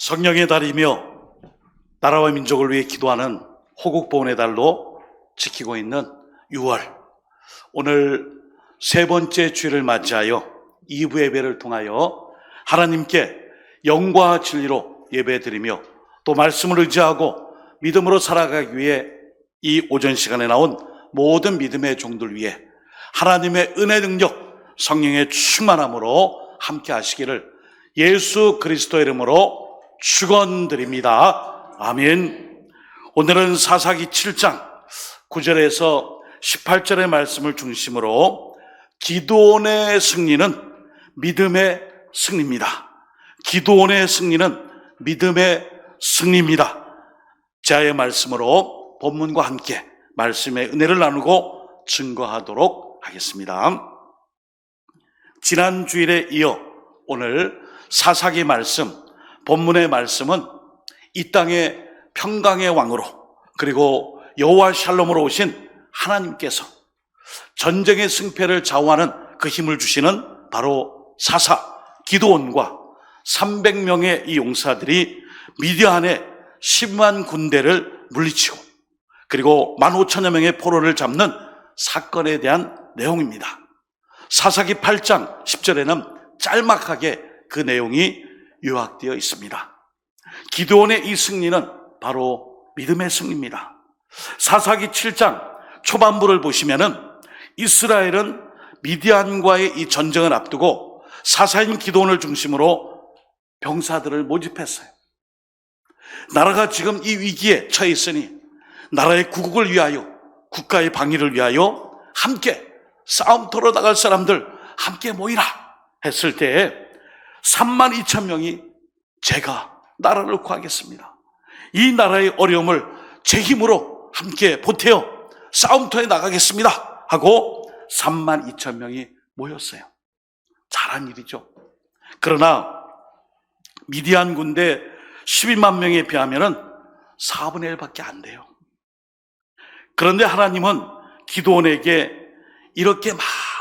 성령의 달이며 나라와 민족을 위해 기도하는 호국보훈의 달로 지키고 있는 6월, 오늘 세 번째 주일을 맞이하여 2부 예배를 통하여 하나님께 영과 진리로 예배드리며 또 말씀을 의지하고 믿음으로 살아가기 위해 이 오전 시간에 나온 모든 믿음의 종들 위해 하나님의 은혜 능력, 성령의 충만함으로 함께 하시기를 예수 그리스도의 이름으로 축원드립니다. 아멘. 오늘은 사사기 7장 9절에서 18절의 말씀을 중심으로 기드온의 승리는 믿음의 승리입니다. 기드온의 승리는 믿음의 승리입니다. 자의 말씀으로 본문과 함께 말씀의 은혜를 나누고 증거하도록 하겠습니다. 지난 주일에 이어 오늘 사사기 말씀, 본문의 말씀은 이 땅의 평강의 왕으로 그리고 여호와 샬롬으로 오신 하나님께서 전쟁의 승패를 좌우하는 그 힘을 주시는 바로 사사 기드온과 300명의 이 용사들이 미디안의 10만 군대를 물리치고 그리고 15,000여 명의 포로를 잡는 사건에 대한 내용입니다. 사사기 8장 10절에는 짤막하게 그 내용이 요약되어 있습니다. 기드온의 이 승리는 바로 믿음의 승리입니다. 사사기 7장 초반부를 보시면은 이스라엘은 미디안과의 이 전쟁을 앞두고 사사인 기드온을 중심으로 병사들을 모집했어요. 나라가 지금 이 위기에 처해 있으니 나라의 구국을 위하여, 국가의 방위를 위하여 함께 싸움터로 나갈 사람들 함께 모이라 했을 때에 32,000명이 제가 나라를 구하겠습니다, 이 나라의 어려움을 제 힘으로 함께 보태어 싸움터에 나가겠습니다 하고 32,000명이 모였어요. 잘한 일이죠. 그러나 미디안 군대 12만 명에 비하면 4분의 1밖에 안 돼요. 그런데 하나님은 기드온에게 이렇게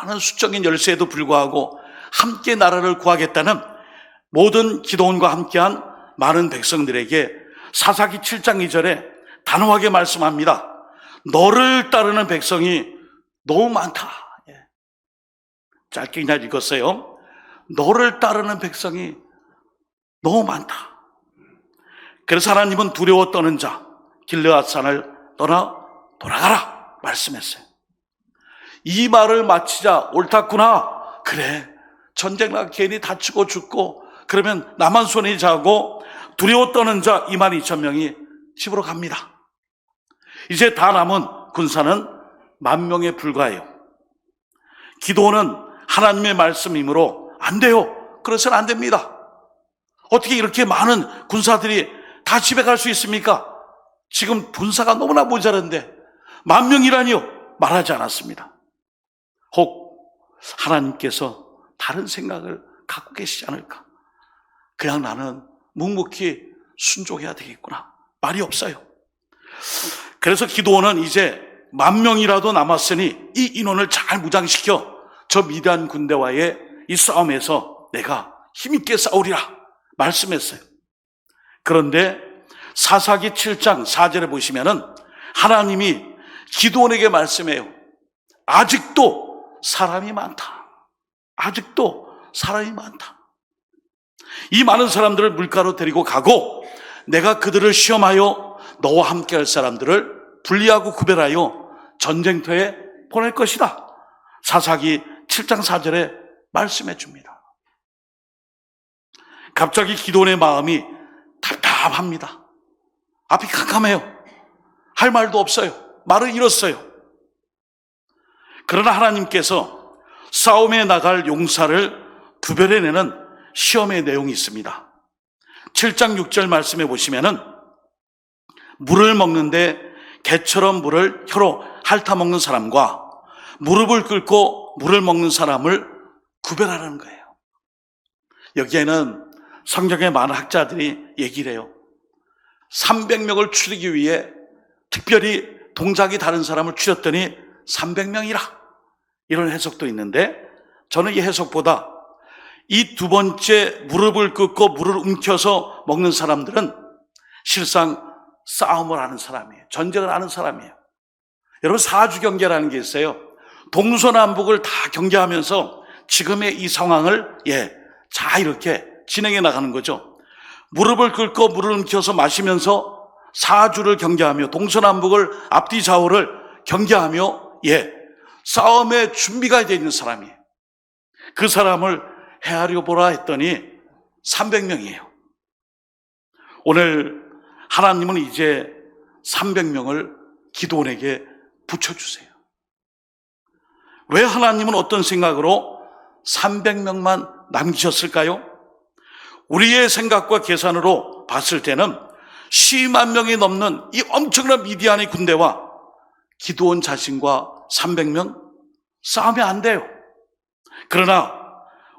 많은 수적인 열세에도 불구하고 함께 나라를 구하겠다는 모든 기드온과 함께한 많은 백성들에게 사사기 7장 2절에 단호하게 말씀합니다. 너를 따르는 백성이 너무 많다. 짧게 그냥 읽었어요. 너를 따르는 백성이 너무 많다. 그래서 하나님은 두려워 떠는 자 길르앗산을 떠나 돌아가라 말씀했어요. 이 말을 마치자 옳았구나. 그래, 전쟁나 괜히 다치고 죽고 그러면 나만 손이 자고 두려워 떠는 자 22,000명이 집으로 갑니다. 이제 다 남은 군사는 10,000명에 불과해요. 기드온은 하나님의 말씀이므로 안 돼요. 그래서는 안 됩니다. 어떻게 이렇게 많은 군사들이 다 집에 갈 수 있습니까? 지금 군사가 너무나 모자란데 10,000명이라니요? 말하지 않았습니다. 혹 하나님께서 다른 생각을 갖고 계시지 않을까? 그냥 나는 묵묵히 순종해야 되겠구나. 말이 없어요. 그래서 기드온은 이제 10,000명이라도 남았으니 이 인원을 잘 무장시켜 저 미디안 군대와의 이 싸움에서 내가 힘있게 싸우리라 말씀했어요. 그런데 사사기 7장 4절에 보시면은 하나님이 기드온에게 말씀해요. 아직도 사람이 많다. 아직도 사람이 많다. 이 많은 사람들을 물가로 데리고 가고 내가 그들을 시험하여 너와 함께 할 사람들을 분리하고 구별하여 전쟁터에 보낼 것이다. 사사기 7장 4절에 말씀해 줍니다. 갑자기 기드온의 마음이 답답합니다. 앞이 캄캄해요. 할 말도 없어요. 말을 잃었어요. 그러나 하나님께서 싸움에 나갈 용사를 구별해내는 시험의 내용이 있습니다. 7장 6절 말씀해 보시면은 물을 먹는데 개처럼 물을 혀로 핥아먹는 사람과 무릎을 꿇고 물을 먹는 사람을 구별하라는 거예요. 여기에는 성경의 많은 학자들이 얘기를 해요. 300명을 추리기 위해 특별히 동작이 다른 사람을 추렸더니 300명이라 이런 해석도 있는데 저는 이 해석보다 이 두 번째 무릎을 꿇고 물을 움켜서 먹는 사람들은 실상 싸움을 하는 사람이에요. 전쟁을 하는 사람이에요. 여러분, 사주 경계라는 게 있어요. 동서남북을 다 경계하면서 지금의 이 상황을 잘 이렇게 진행해 나가는 거죠. 무릎을 꿇고 물을 움켜서 마시면서 사주를 경계하며 동서남북을 앞뒤 좌우를 경계하며 싸움의 준비가 되어 있는 사람이에요. 그 사람을 헤아려 보라 했더니 300명이에요. 오늘 하나님은 이제 300명을 기드온에게 붙여주세요. 왜 하나님은 어떤 생각으로 300명만 남기셨을까요? 우리의 생각과 계산으로 봤을 때는 10만 명이 넘는 이 엄청난 미디안의 군대와 기드온 자신과 300명 싸우면 안 돼요. 그러나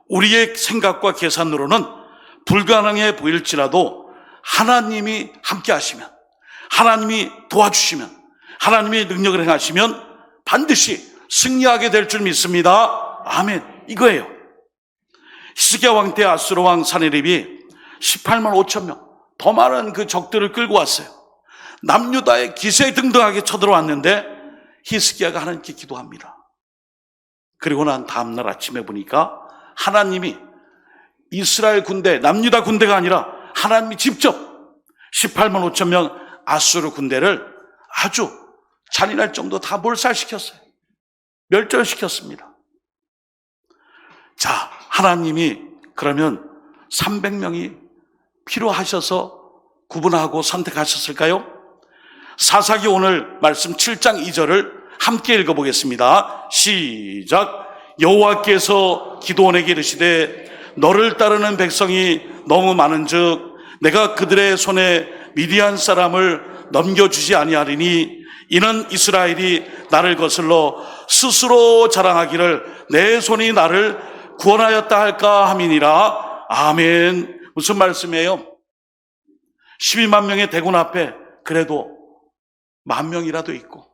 우리의 생각과 계산으로는 불가능해 보일지라도 하나님이 함께 하시면, 하나님이 도와주시면, 하나님의 능력을 행하시면 반드시 승리하게 될 줄 믿습니다. 아멘. 이거예요. 히스기야 왕 때 아수르 왕 사네립이 18만 5천 명, 더 많은 그 적들을 끌고 왔어요. 남유다에 기세등등하게 쳐들어왔는데 히스기야가 하나님께 기도합니다. 그리고 난 다음날 아침에 보니까 하나님이 이스라엘 군대, 남유다 군대가 아니라 하나님이 직접 18만 5천 명 아수르 군대를 아주 잔인할 정도 다 몰살시켰어요. 멸절시켰습니다. 자, 하나님이 그러면 300명이 필요하셔서 구분하고 선택하셨을까요? 사사기 오늘 말씀 7장 2절을 함께 읽어보겠습니다. 시작. 여호와께서 기드온에게 이르시되 너를 따르는 백성이 너무 많은즉 내가 그들의 손에 미디안 사람을 넘겨주지 아니하리니 이는 이스라엘이 나를 거슬러 스스로 자랑하기를 내 손이 나를 구원하였다 할까 함이니라. 아멘. 무슨 말씀이에요? 12만 명의 대군 앞에 그래도 10,000명이라도 있고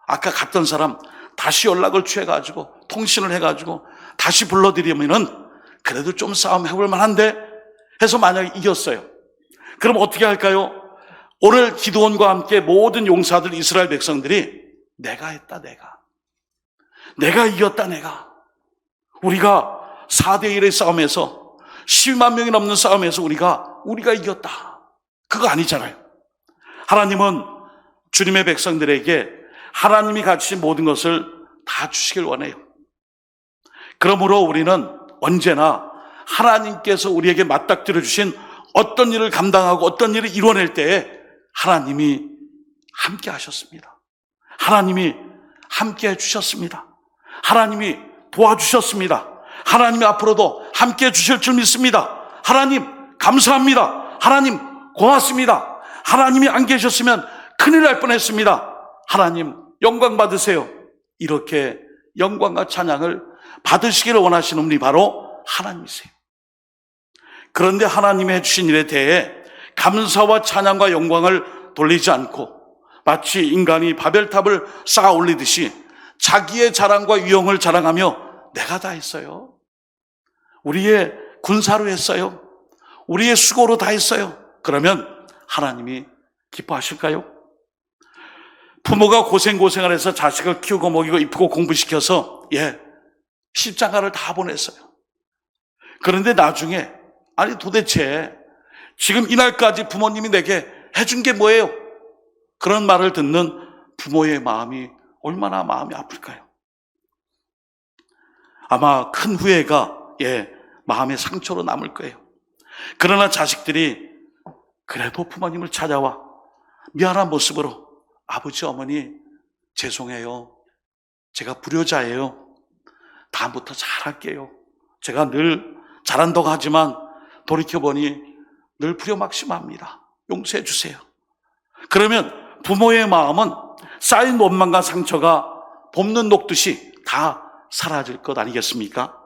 아까 갔던 사람 다시 연락을 취해가지고 통신을 해가지고 다시 불러드리면은 그래도 좀 싸움 해볼 만한데 해서 만약에 이겼어요. 그럼 어떻게 할까요? 오늘 기드온과 함께 모든 용사들 이스라엘 백성들이 내가 했다, 내가 이겼다, 우리가 4대1의 싸움에서 10만 명이 넘는 싸움에서 우리가 이겼다. 그거 아니잖아요. 하나님은 주님의 백성들에게 하나님이 가지신 모든 것을 다 주시길 원해요. 그러므로 우리는 언제나 하나님께서 우리에게 맞닥뜨려 주신 어떤 일을 감당하고 어떤 일을 이뤄낼 때에 하나님이 함께 하셨습니다. 하나님이 함께 해주셨습니다. 하나님이 도와주셨습니다. 하나님이 앞으로도 함께 해주실 줄 믿습니다. 하나님 감사합니다. 하나님 고맙습니다. 하나님이 안 계셨으면 큰일 날 뻔했습니다. 하나님 영광 받으세요. 이렇게 영광과 찬양을 받으시기를 원하시는 분이 바로 하나님이세요. 그런데 하나님이 해주신 일에 대해 감사와 찬양과 영광을 돌리지 않고 마치 인간이 바벨탑을 쌓아 올리듯이 자기의 자랑과 위엄을 자랑하며 내가 다 했어요. 우리의 군사로 했어요. 우리의 수고로 다 했어요. 그러면 하나님이 기뻐하실까요? 부모가 고생을 해서 자식을 키우고 먹이고 이쁘고 공부시켜서 십자가를 다 보냈어요. 그런데 나중에 아니 도대체 지금 이날까지 부모님이 내게 해준 게 뭐예요? 그런 말을 듣는 부모의 마음이 얼마나 마음이 아플까요? 아마 큰 후회가 마음의 상처로 남을 거예요. 그러나 자식들이 그래도 부모님을 찾아와 미안한 모습으로 아버지 어머니 죄송해요. 제가 불효자예요. 다음부터 잘할게요. 제가 늘 잘한다고 하지만 돌이켜보니 늘 불효막심합니다. 용서해 주세요. 그러면 부모의 마음은 쌓인 원망과 상처가 봄눈 녹듯이 다 사라질 것 아니겠습니까?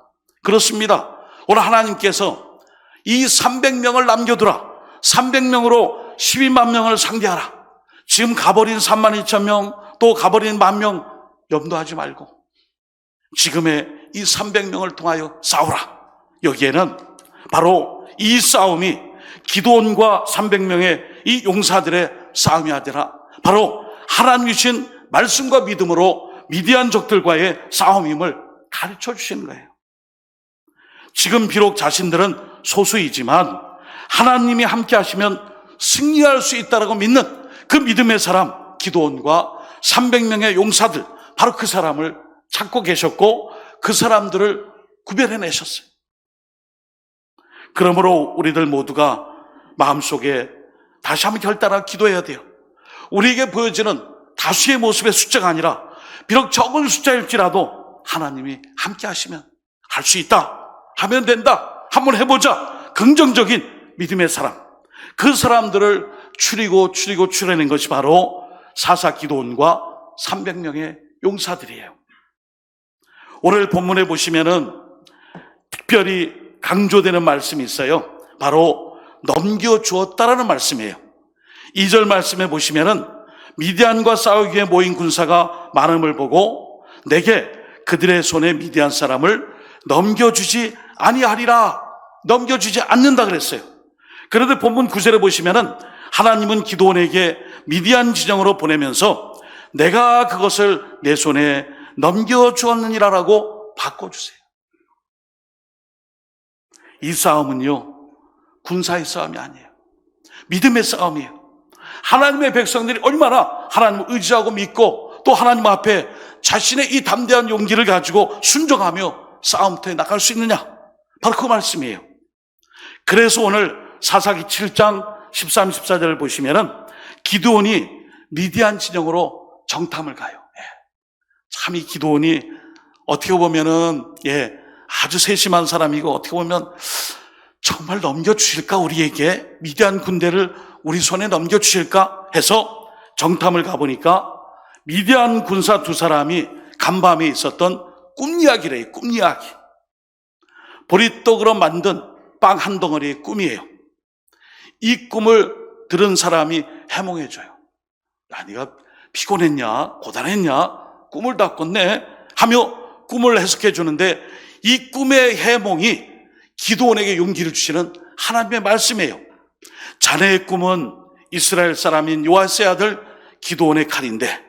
그렇습니다. 오늘 하나님께서 이 300명을 남겨두라. 300명으로 12만 명을 상대하라. 지금 가버린 32,000명 또 가버린 10,000명 염두하지 말고 지금의 이 300명을 통하여 싸우라. 여기에는 바로 이 싸움이 기드온과 300명의 이 용사들의 싸움이 아니라 바로 하나님 주신 말씀과 믿음으로 미디안 적들과의 싸움임을 가르쳐 주시는 거예요. 지금 비록 자신들은 소수이지만 하나님이 함께 하시면 승리할 수 있다고 믿는 그 믿음의 사람 기드온과 300명의 용사들, 바로 그 사람을 찾고 계셨고 그 사람들을 구별해내셨어요. 그러므로 우리들 모두가 마음속에 다시 한번 결단하고 기도해야 돼요. 우리에게 보여지는 다수의 모습의 숫자가 아니라 비록 적은 숫자일지라도 하나님이 함께 하시면 할 수 있다, 하면 된다, 한번 해보자, 긍정적인 믿음의 사람, 그 사람들을 추려낸 것이 바로 사사 기드온과 300명의 용사들이에요. 오늘 본문에 보시면은 특별히 강조되는 말씀이 있어요. 바로 넘겨주었다라는 말씀이에요. 2절 말씀에 보시면은 미디안과 싸우기 위해 모인 군사가 많음을 보고 내게 그들의 손에 미디안 사람을 넘겨주지 아니하리라, 넘겨주지 않는다 그랬어요. 그런데 본문 9절에 보시면은 하나님은 기드온에게 미디안 지정으로 보내면서 내가 그것을 내 손에 넘겨주었느니라라고 바꿔주세요. 이 싸움은요, 군사의 싸움이 아니에요. 믿음의 싸움이에요. 하나님의 백성들이 얼마나 하나님을 의지하고 믿고 또 하나님 앞에 자신의 이 담대한 용기를 가지고 순종하며 싸움터에 나갈 수 있느냐, 바로 그 말씀이에요. 그래서 오늘 사사기 7장 13, 14절을 보시면은 기드온이 미디안 진영으로 정탐을 가요. 참 이 기드온이 어떻게 보면은 아주 세심한 사람이고 어떻게 보면 정말 넘겨주실까, 우리에게 미디안 군대를 우리 손에 넘겨주실까 해서 정탐을 가보니까 미디안 군사 2사람이 간밤에 있었던 꿈 이야기래요. 꿈 이야기. 보리떡으로 만든 빵 한 덩어리의 꿈이에요. 이 꿈을 들은 사람이 해몽해줘요. 야, 네가 피곤했냐, 고단했냐, 꿈을 다 꿨네 하며 꿈을 해석해 주는데 이 꿈의 해몽이 기드온에게 용기를 주시는 하나님의 말씀이에요. 자네의 꿈은 이스라엘 사람인 요아스의 아들 기드온의 칼인데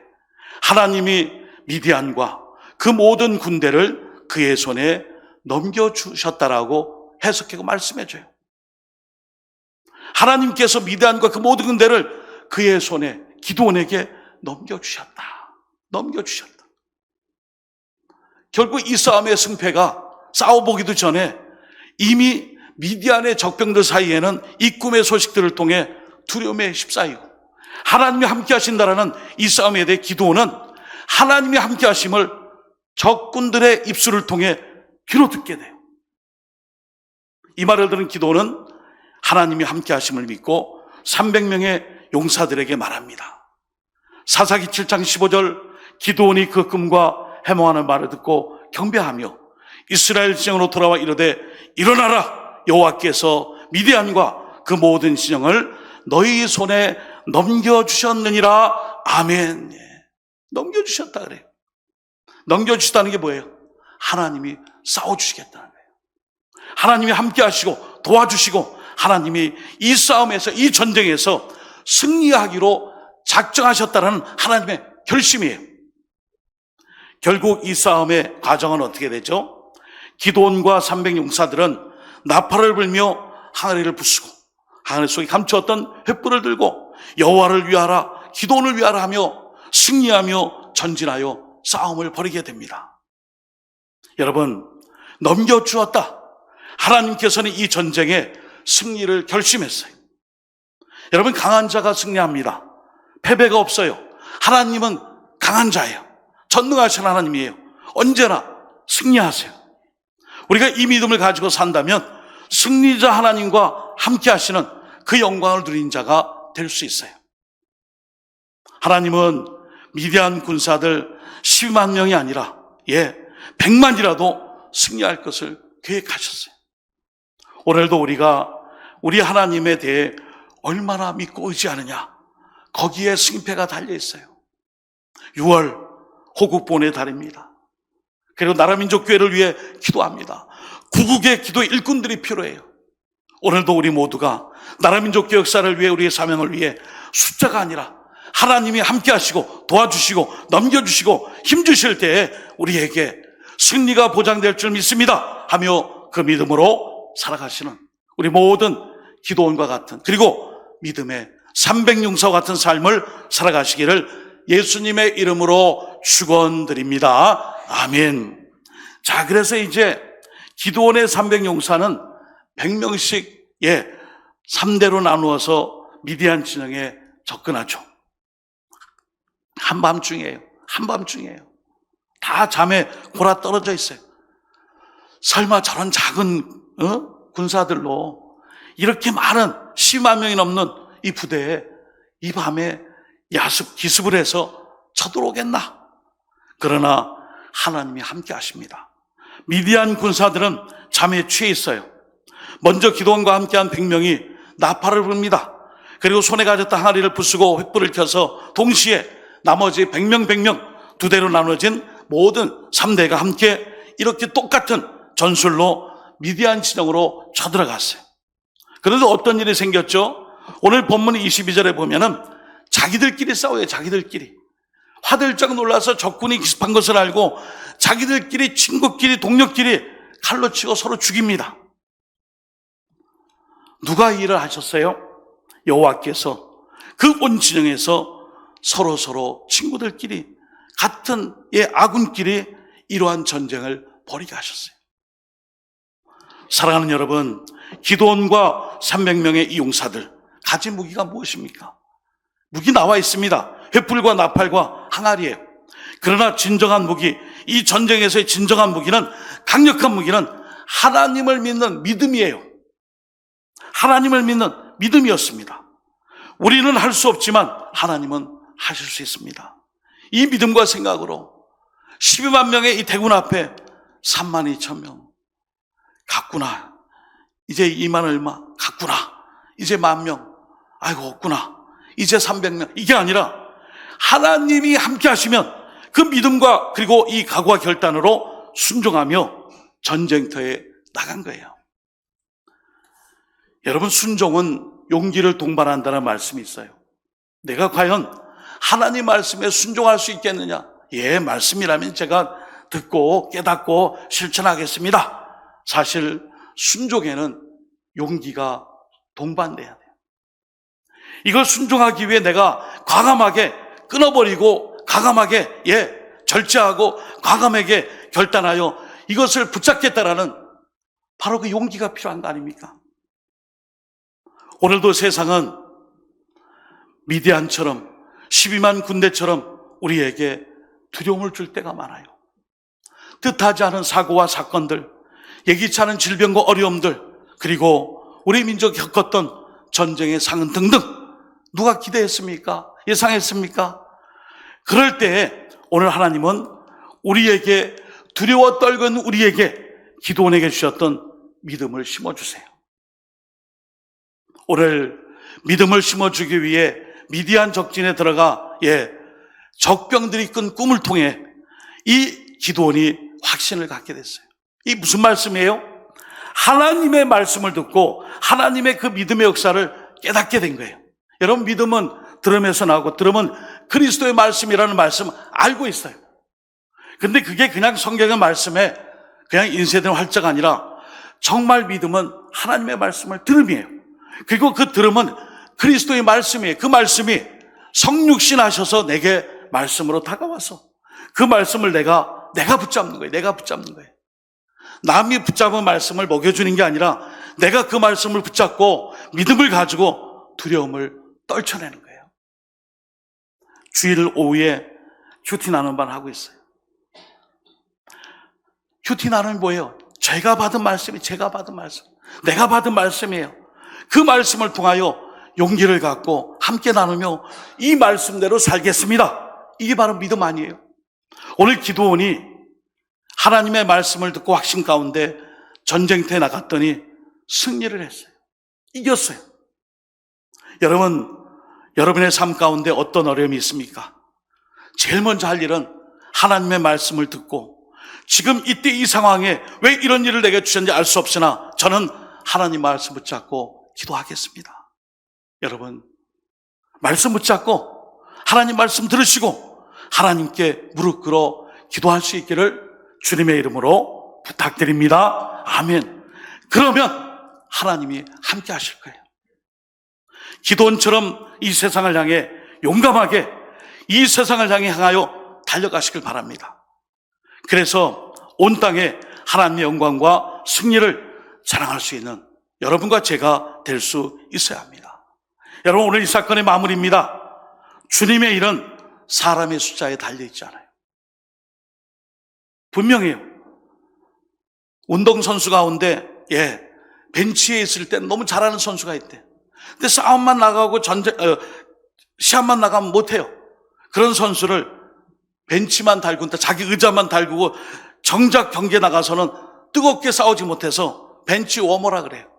하나님이 미디안과 그 모든 군대를 그의 손에 넘겨주셨다라고 해석하고 말씀해줘요. 하나님께서 미디안과 그 모든 군대를 그의 손에, 기드온에게 넘겨주셨다. 결국 이 싸움의 승패가 싸워보기도 전에 이미 미디안의 적병들 사이에는 이 꿈의 소식들을 통해 두려움에 휩싸이고 하나님이 함께 하신다라는 이 싸움에 대해 기드온은 하나님이 함께 하심을 적군들의 입술을 통해 귀로 듣게 돼요. 이 말을 들은 기드온은 하나님이 함께 하심을 믿고 300명의 용사들에게 말합니다. 사사기 7장 15절 기드온이 그 꿈과 해몽하는 말을 듣고 경배하며 이스라엘 진영으로 돌아와 이르되 일어나라, 여호와께서 미디안과 그 모든 진영을 너희 손에 넘겨주셨느니라. 아멘. 넘겨주셨다 그래요. 넘겨주셨다는 게 뭐예요? 하나님이 싸워주시겠다는 거예요. 하나님이 함께 하시고 도와주시고 하나님이 이 싸움에서, 이 전쟁에서 승리하기로 작정하셨다는 하나님의 결심이에요. 결국 이 싸움의 과정은 어떻게 되죠? 기드온과 300용사들은 나팔을 불며 항아리를 부수고 항아리 속에 감추었던 횃불을 들고 여호와를 위하라, 기드온을 위하라 하며 승리하며 전진하여 싸움을 벌이게 됩니다. 여러분, 넘겨주었다. 하나님께서는 이 전쟁에 승리를 결심했어요. 여러분, 강한 자가 승리합니다. 패배가 없어요. 하나님은 강한 자예요. 전능하신 하나님이에요. 언제나 승리하세요. 우리가 이 믿음을 가지고 산다면 승리자 하나님과 함께 하시는 그 영광을 누린 자가 될 수 있어요. 하나님은 미디안 군사들 12만 명이 아니라 100만이라도 승리할 것을 계획하셨어요. 오늘도 우리가 우리 하나님에 대해 얼마나 믿고 의지하느냐, 거기에 승패가 달려 있어요. 6월 호국보훈의 달입니다. 그리고 나라민족교회를 위해 기도합니다. 구국의 기도 일꾼들이 필요해요. 오늘도 우리 모두가 나라 민족 역사를 위해, 우리의 사명을 위해 숫자가 아니라 하나님이 함께 하시고 도와주시고 넘겨주시고 힘주실 때에 우리에게 승리가 보장될 줄 믿습니다 하며 그 믿음으로 살아가시는 우리 모든 기도원과 같은, 그리고 믿음의 300용사와 같은 삶을 살아가시기를 예수님의 이름으로 축원드립니다. 아멘. 자, 그래서 이제 기도원의 300용사는 100명씩 3대로 나누어서 미디안 진영에 접근하죠. 한밤중이에요. 다 잠에 골아 떨어져 있어요. 설마 저런 작은 군사들로 이렇게 많은 10만 명이 넘는 이 부대에 이 밤에 기습을 해서 쳐들어오겠나? 그러나 하나님이 함께 하십니다. 미디안 군사들은 잠에 취해 있어요. 먼저 기도원과 함께한 100명이 나팔을 부릅니다. 그리고 손에 가졌던 항아리를 부수고 횃불을 켜서 동시에 나머지 100명 두 대로 나눠진 모든 3대가 함께 이렇게 똑같은 전술로 미디안 진영으로 쳐들어갔어요. 그런데 어떤 일이 생겼죠? 오늘 본문 22절에 보면은 자기들끼리 싸워요. 자기들끼리. 화들짝 놀라서 적군이 기습한 것을 알고 자기들끼리, 친구끼리, 동료끼리 칼로 치고 서로 죽입니다. 누가 이 일을 하셨어요? 여호와께서 그 온 진영에서 서로 친구들끼리, 같은 아군끼리 이러한 전쟁을 벌이게 하셨어요. 사랑하는 여러분, 기드온과 300명의 이 용사들 가진 무기가 무엇입니까? 무기 나와 있습니다. 횃불과 나팔과 항아리예요. 그러나 진정한 무기, 이 전쟁에서의 진정한 무기는, 강력한 무기는 하나님을 믿는 믿음이에요. 하나님을 믿는 믿음이었습니다. 우리는 할 수 없지만 하나님은 하실 수 있습니다. 이 믿음과 생각으로 12만 명의 이 대군 앞에 3만 2천 명 갔구나. 이제 2만 얼마 갔구나. 이제 10,000명. 아이고 없구나. 이제 300명. 이게 아니라 하나님이 함께 하시면 그 믿음과 그리고 이 각오와 결단으로 순종하며 전쟁터에 나간 거예요. 여러분, 순종은 용기를 동반한다는 말씀이 있어요. 내가 과연 하나님 말씀에 순종할 수 있겠느냐? 예, 말씀이라면 제가 듣고 깨닫고 실천하겠습니다. 사실 순종에는 용기가 동반돼야 돼요. 이걸 순종하기 위해 내가 과감하게 끊어버리고 과감하게 절제하고 과감하게 결단하여 이것을 붙잡겠다라는 바로 그 용기가 필요한 거 아닙니까? 오늘도 세상은 미디안처럼 12만 군대처럼 우리에게 두려움을 줄 때가 많아요. 뜻하지 않은 사고와 사건들, 예기치 않은 질병과 어려움들, 그리고 우리 민족이 겪었던 전쟁의 상흔 등등, 누가 기대했습니까? 예상했습니까? 그럴 때에 오늘 하나님은 우리에게, 두려워 떨건 우리에게 기드온에게 주셨던 믿음을 심어주세요. 오늘 믿음을 심어주기 위해 미디안 적진에 들어가 적병들이 꾼 꿈을 통해 이 기드온이 확신을 갖게 됐어요. 이 무슨 말씀이에요? 하나님의 말씀을 듣고 하나님의 그 믿음의 역사를 깨닫게 된 거예요. 여러분, 믿음은 들음에서 나오고 들음은 그리스도의 말씀이라는 말씀 알고 있어요. 근데 그게 그냥 성경의 말씀에 그냥 인쇄된 활자가 아니라 정말 믿음은 하나님의 말씀을 들음이에요. 그리고 그 들음은 그리스도의 말씀이에요. 그 말씀이 성육신 하셔서 내게 말씀으로 다가와서 그 말씀을 내가 붙잡는 거예요. 내가 붙잡는 거예요. 남이 붙잡은 말씀을 먹여주는 게 아니라 내가 그 말씀을 붙잡고 믿음을 가지고 두려움을 떨쳐내는 거예요. 주일 오후에 큐티 나눔반 하고 있어요. 큐티 나눔이 뭐예요? 제가 받은 말씀이 제가 받은 말씀, 내가 받은 말씀이에요. 그 말씀을 통하여 용기를 갖고 함께 나누며 이 말씀대로 살겠습니다. 이게 바로 믿음 아니에요? 오늘 기드온이 하나님의 말씀을 듣고 확신 가운데 전쟁터에 나갔더니 승리를 했어요. 이겼어요. 여러분, 여러분의 삶 가운데 어떤 어려움이 있습니까? 제일 먼저 할 일은 하나님의 말씀을 듣고 지금 이때 이 상황에 왜 이런 일을 내게 주셨는지 알 수 없으나 저는 하나님 말씀 붙잡고 기도하겠습니다. 여러분, 말씀 붙잡고 하나님 말씀 들으시고 하나님께 무릎 꿇어 기도할 수 있기를 주님의 이름으로 부탁드립니다. 아멘. 그러면 하나님이 함께 하실 거예요. 기도원처럼 이 세상을 향해 용감하게 이 세상을 향하여 달려가시길 바랍니다. 그래서 온 땅에 하나님의 영광과 승리를 자랑할 수 있는 여러분과 제가 될 수 있어야 합니다. 여러분, 오늘 이 사건의 마무리입니다. 주님의 일은 사람의 숫자에 달려있지 않아요. 분명해요. 운동선수 가운데 벤치에 있을 때 너무 잘하는 선수가 있대. 근데 싸움만 나가고 시합만 나가면 못해요. 그런 선수를 벤치만 달고 자기 의자만 달고 정작 경기에 나가서는 뜨겁게 싸우지 못해서 벤치 워머라 그래요.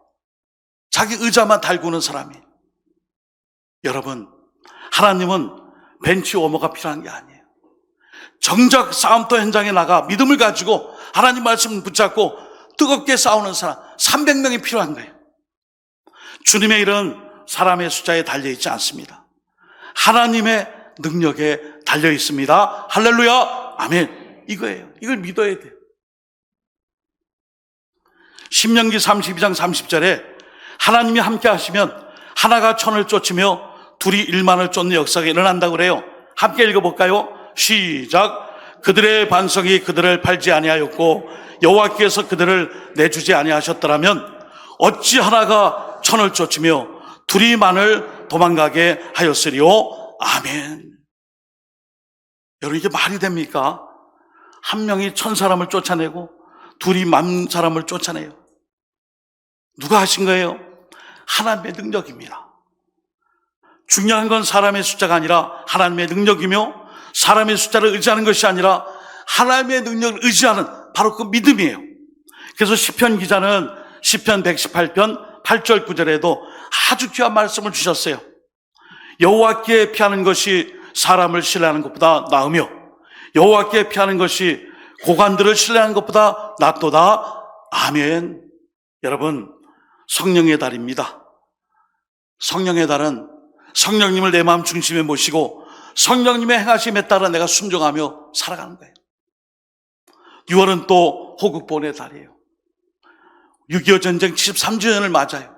자기 의자만 달구는 사람이. 여러분, 하나님은 벤치 워머가 필요한 게 아니에요. 정작 싸움터 현장에 나가 믿음을 가지고 하나님 말씀 붙잡고 뜨겁게 싸우는 사람 300명이 필요한 거예요. 주님의 일은 사람의 숫자에 달려있지 않습니다. 하나님의 능력에 달려있습니다. 할렐루야, 아멘. 이거예요. 이걸 믿어야 돼요. 신명기 32장 30절에 하나님이 함께 하시면 하나가 천을 쫓으며 둘이 1만을 쫓는 역사가 일어난다고 그래요. 함께 읽어볼까요? 시작. 그들의 반석이 그들을 팔지 아니하였고 여호와께서 그들을 내주지 아니하셨더라면 어찌 하나가 천을 쫓으며 둘이 만을 도망가게 하였으리요. 아멘. 여러분, 이게 말이 됩니까? 한 명이 1000사람을 쫓아내고 둘이 10,000사람을 쫓아내요. 누가 하신 거예요? 하나님의 능력입니다. 중요한 건 사람의 숫자가 아니라 하나님의 능력이며 사람의 숫자를 의지하는 것이 아니라 하나님의 능력을 의지하는 바로 그 믿음이에요. 그래서 시편 기자는 시편 118편 8절 9절에도 아주 귀한 말씀을 주셨어요. 여호와께 피하는 것이 사람을 신뢰하는 것보다 나으며 여호와께 피하는 것이 고관들을 신뢰하는 것보다 낫도다. 아멘. 여러분, 성령의 달입니다. 성령의 달은 성령님을 내 마음 중심에 모시고 성령님의 행하심에 따라 내가 순종하며 살아가는 거예요. 6월은 또 호국보훈의 달이에요. 6.25 전쟁 73주년을 맞아요.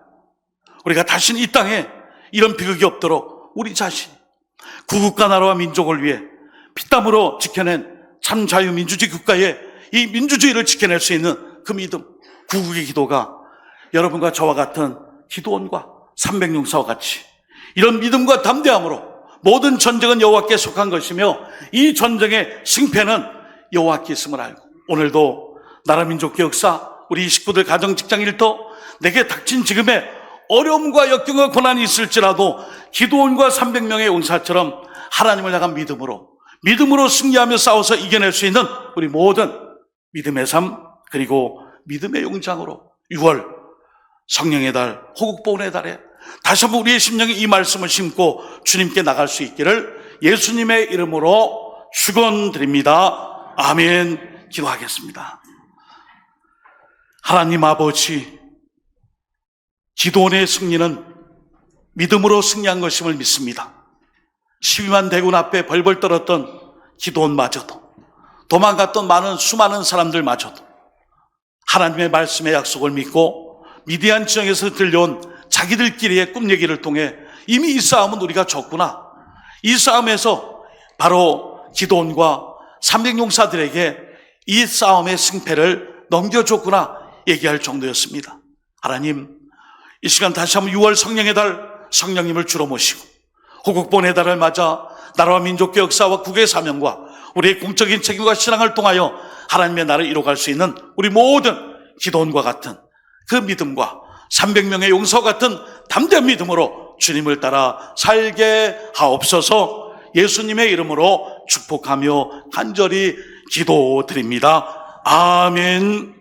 우리가 다시는 이 땅에 이런 비극이 없도록 우리 자신 구국가 나라와 민족을 위해 피땀으로 지켜낸 참 자유민주주의 국가의 이 민주주의를 지켜낼 수 있는 그 믿음, 구국의 기도가 여러분과 저와 같은 기도원과 300용사와 같이 이런 믿음과 담대함으로 모든 전쟁은 여호와께 속한 것이며 이 전쟁의 승패는 여호와께 있음을 알고 오늘도 나라 민족의 역사, 우리 식구들 가정 직장 일터 내게 닥친 지금의 어려움과 역경과 고난이 있을지라도 기도원과 300명의 용사처럼 하나님을 향한 믿음으로 승리하며 싸워서 이겨낼 수 있는 우리 모든 믿음의 삶 그리고 믿음의 용장으로 6월 성령의 달, 호국보훈의 달에 다시 한번 우리의 심령에 이 말씀을 심고 주님께 나갈 수 있기를 예수님의 이름으로 축원드립니다. 아멘. 기도하겠습니다. 하나님 아버지, 기도원의 승리는 믿음으로 승리한 것임을 믿습니다. 12만 대군 앞에 벌벌 떨었던 기도원마저도 도망갔던 수많은 사람들마저도 하나님의 말씀의 약속을 믿고 미디안 지역에서 들려온 자기들끼리의 꿈 얘기를 통해 이미 이 싸움은 우리가 졌구나. 이 싸움에서 바로 기도원과 300용사들에게 이 싸움의 승패를 넘겨줬구나 얘기할 정도였습니다. 하나님, 이 시간 다시 한번 6월 성령의 달 성령님을 주로 모시고 호국보훈의 달을 맞아 나라와 민족의 역사와 국의 사명과 우리의 공적인 책임과 신앙을 통하여 하나님의 나라를 이뤄갈 수 있는 우리 모든 기도원과 같은 그 믿음과 300명의 용사와 같은 담대한 믿음으로 주님을 따라 살게 하옵소서. 예수님의 이름으로 축복하며 간절히 기도드립니다. 아멘.